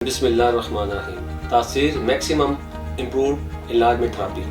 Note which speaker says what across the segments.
Speaker 1: بسم اللہ الرحمن الرحیم۔ تاثیر میکسیمم امپرووڈ انلارجمنٹ تھراپی۔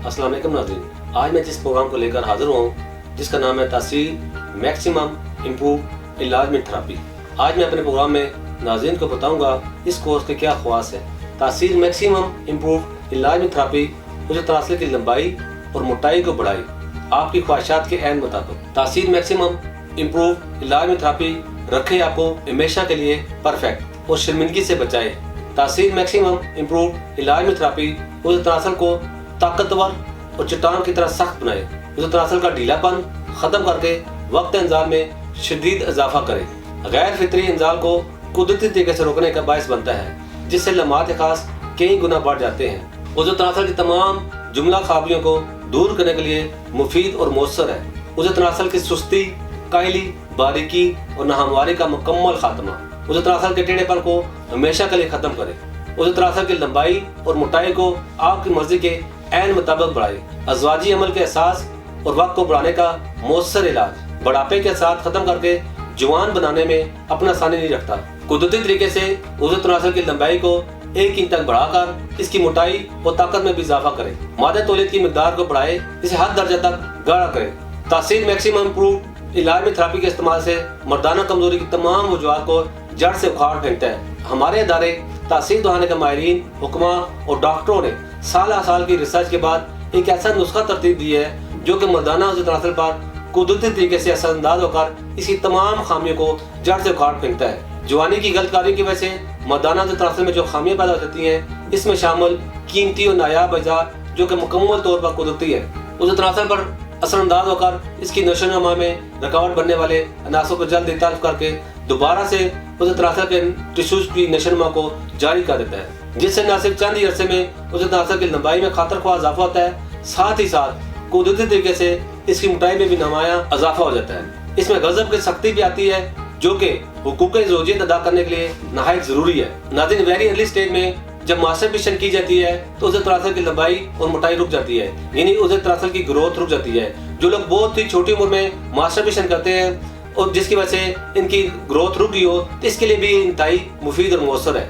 Speaker 1: السلام علیکم ناظرین، آج میں جس پروگرام کو لے کر حاضر ہوں جس کا نام ہے تاثیر میکسیمم امپرووڈ انلارجمنٹ تھراپی۔ آج میں اپنے پروگرام میں ناظرین کو بتاؤں گا اس کورس کے کیا خواص ہے۔ تاثیر میکسیمم امپرووڈ انلارجمنٹ تھراپی عضو تناسل کی لمبائی اور موٹائی کو بڑھائے آپ کی خواہشات کے عین مطابق۔ تاثیر میکسیمم امپرووڈ انلارجمنٹ تھراپی رکھے آپ کو ہمیشہ کے لیے پرفیکٹ اور شرمندگی سے بچائے۔ تاثیر میکسیمم امپرووڈ انلارجمنٹ تھراپی عضو تناسل کو طاقتور اور چٹان کی طرح سخت بنائے، عضو تناسل کا ڈھیلا پن ختم کر کے وقت انزال میں شدید اضافہ کرے، غیر فطری انزال کو قدرتی طریقے سے روکنے کا باعث بنتا ہے جس سے لمحات خاص کئی گنا بڑھ جاتے ہیں۔ عضو تناسل کی تمام جملہ خرابیوں کو دور کرنے کے لیے مفید اور مؤثر ہے۔ عضو تناسل کی سستی، کاہلی، باریکی اور ناہمواری کا مکمل خاتمہ۔ عضو تناسل کے ٹیڑھے پن کو ہمیشہ کے لیے ختم کرے۔ عضو تناسل کی لمبائی اور موٹائی کو آپ کی مرضی کے عین مطابق بڑھائے۔ ازواجی عمل کے احساس اور وقت کو بڑھانے کا مؤثر علاج، بڑھاپے کے ساتھ ختم کر کے جوان بنانے میں اپنا ثانی نہیں رکھتا۔ قدرتی طریقے سے عضو تناسل کی لمبائی کو 1 انچ تک بڑھا کر اس کی موٹائی اور طاقت میں بھی اضافہ کرے۔ مادہ تولید کی مقدار کو بڑھائے، اسے حد درجہ تک گاڑھا کرے۔ تاثیر میکسیمم امپرووڈ انلارجمنٹ تھراپی کے استعمال سے مردانہ کمزوری کی تمام وجوہات کو جڑ سے اکھاڑ پھینکتا ہے۔ ہمارے ادارے تاثیر دہانے کے ماہرین، حکماء اور ڈاکٹروں نے سالہ سال کی ریسرچ کے بعد ایک ایسا نسخہ ترتیب دی ہے جو کہ مردانہ عضو تناسل پر قدرتی طریقے سے اثر انداز ہو کر اس کی تمام خامیوں کو جڑ سے اکھاڑ پھینکتا ہے۔ جوانی کی غلط کاریوں کی وجہ سے مردانہ عضو تناسل میں جو خامیاں پیدا ہو جاتی ہیں، اس میں شامل قیمتی اور نایاب اجزاء جو کہ مکمل طور پر قدرتی ہے، عضو تناسل پر اثر انداز ہو کر اس کی نشو و نما میں رکاوٹ بننے والے عناصر کو جلد تلف کر کے دوبارہ سے عضو تناسل کے ٹشوز کی نشو و نما کو جاری کر دیتا ہے، جس سے نہ صرف چند ہی عرصے میں عضو تناسل کی لمبائی میں خاطر خواہ اضافہ ہوتا ہے، ساتھ ہی ساتھ قدرتی طریقے سے اس کی موٹائی میں بھی نمایاں اضافہ ہو جاتا ہے۔ اس میں غضب کی سختی بھی آتی ہے جو کہ حقوق زوجیت ادا کرنے کے لیے نہایت ضروری ہے۔ ناظرین، ویری ارلی سٹیج میں جب ماسٹربیشن کی جاتی ہے تو عضو تناسل کی لمبائی اور موٹائی رک جاتی ہے، یعنی عضو تناسل کی گروتھ رک جاتی ہے۔ جو لوگ بہت ہی چھوٹی عمر میں ماسٹربیشن کرتے ہیں اور جس کی وجہ سے ان کی گروتھ رک گئی ہو تو اس کے لیے بھی انتہائی مفید اور مؤثر ہے،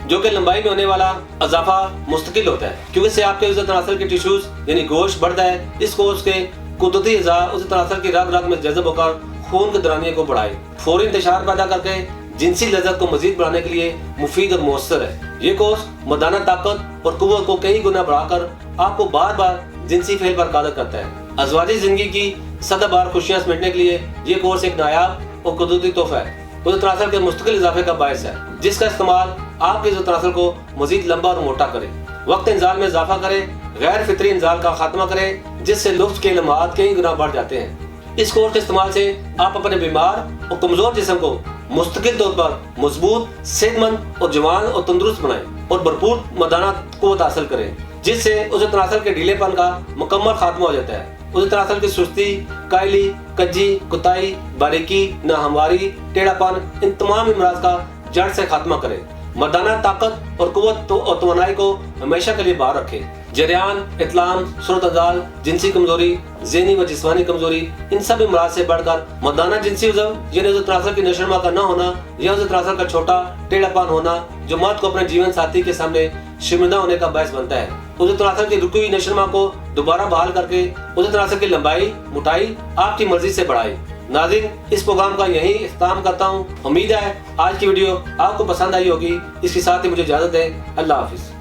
Speaker 1: جو کہ لمبائی میں ہونے والا اضافہ مستقل ہوتا ہے، کیونکہ اس سے آپ کے عضو تناسل کے ٹیشوز یعنی گوشت بڑھتا ہے۔ اس کو اس کے قدرتی اعضاء عضو تناسل کی رگ رگ میں جذب ہو کر خون کے دورانیے کو بڑھائے، فوری انتشار پیدا کر کے جنسی لذت کو مزید بڑھانے کے لیے مفید اور مؤثر ہے۔ یہ کورس مردانہ طاقت اور قوت کو کئی گنا بڑھا کر آپ کو بار بار جنسی فعل پر قادر کرتا ہے۔ ازواجی زندگی کی سدہ بار خوشیاں سمیٹنے کے لیے یہ کورس ایک نایاب اور قدرتی تحفہ ہے، عضو تناسل کے مستقل اضافے کا باعث ہے، جس کا استعمال آپ کے عضو تناسل کو مزید لمبا اور موٹا کرے، وقت انزال میں اضافہ کرے، غیر فطری انزال کا خاتمہ کرے، جس سے لطف کے لمحات کئی گنا بڑھ جاتے ہیں۔ اس کورس کے استعمال سے آپ اپنے بیمار اور کمزور جسم کو مستقل طور پر مضبوط، صحت مند اور جوان اور تندرست بنائیں اور بھرپور مردانہ قوت حاصل کریں، جس سے عضو تناسل کے ڈھیلے پن کا مکمل خاتمہ ہو جاتا ہے۔ عضو تناسل کی سستی، کاہلی، کجی، کوتاہی، باریکی، ناہمواری، ٹیڑھا پن، ان تمام امراض کا جڑ سے خاتمہ کرے، مردانہ طاقت اور قوت اور توانائی کو ہمیشہ کے لیے باہر رکھے۔ جریان، اطلام، صورت ازال، جنسی کمزوری، ذہنی و جسمانی کمزوری، ان سب امراض سے بڑھ کر مردانہ جنسی عضو یعنی عضو تناسل کی نشو و نما کا نہ ہونا یا عضو تناسل کا چھوٹا ٹیڑھا پن ہونا جو مرد کو اپنے جیون ساتھی کے سامنے شرمندہ ہونے کا باعث بنتا ہے، عضو تناسل کی رکی ہوئی نشو و نما کو دوبارہ بحال کر کے عضو تناسل کی لمبائی، موٹائی آپ کی مرضی سے بڑھائے۔ ناظرین، اس پروگرام کا یہی اختتام کرتا ہوں۔ امید ہے آج کی ویڈیو آپ کو پسند آئی ہوگی۔ اس کے ساتھ ہی مجھے اجازت ہے۔ اللہ حافظ۔